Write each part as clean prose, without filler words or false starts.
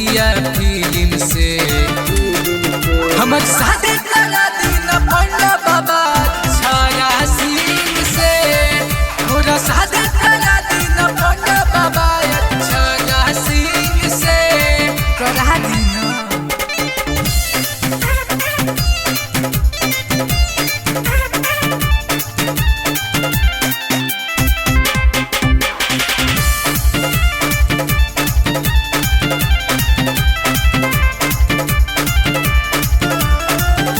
भोजपुरिया फिल्म से। हमर शादी करा दिन पंडा बाबा छाया सिंह से। मोरा शादी करा दिन पंडा बाबा छाया सिंह से। करा दिन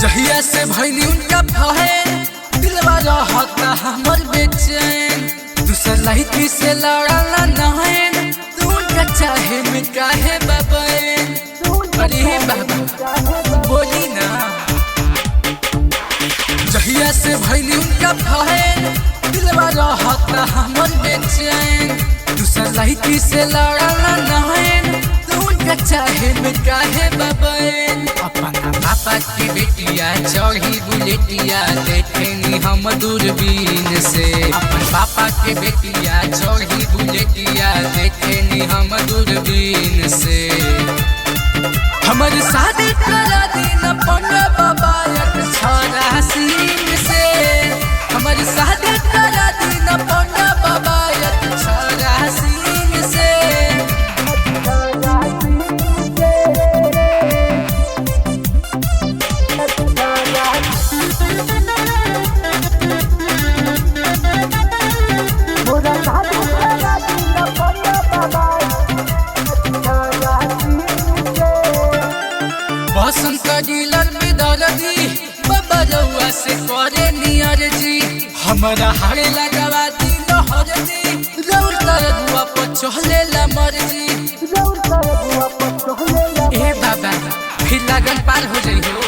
जहिया से भइली उनका फहेन दिलवा रहता हमर बेचैन। दूसर लड़की से लड़ला नहैन तू उनका चाहे में काहे बाबैन। अरे बाबा बोली ना। जहिया से भइली उनका फहेन दिलवा रहता हमर बेचैन। दूसर लड़की से लड़ला नहैन तू उनका चाहे में काहे बाबैन। अपना पापा की बेटिया चढ़ी बुलेटिया देखेनी हम दूरबीन से। अपन पापा के बेटिया चढ़ी बुलेटिया देखेनी हम दूरबीन से। हमर शादी करा दिन पंडा बाबा छाया सिंह से। हमर शादी करा दिन पंडा बाबा छाया सिंह से। बसंत डीलर में दर्दी बाबा रउआ से करे नियर जी। हमारा हारे लगवा दी लहर जी। रउर तरगुआ पर चहले ला मर्जी। ए बाबा फिर लगन पार हो जाइ हो।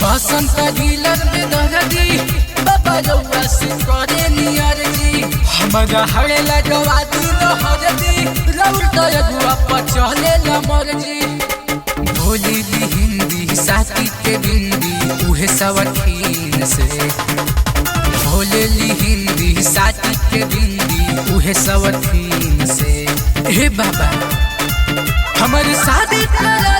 बसंत डीलर में दर्दी बाबा रउआ से करे नियर जी। हमारा हारे लगवा दी लहर जी। रउर तरगुआ पर चहले ला मर्जी। बोली हिंदी साथी के बिंदी उहे सवखीन से। बोलेली हिंदी साथी के बिंदी उहे सवखीन से। हे बाबा हमर शादी करा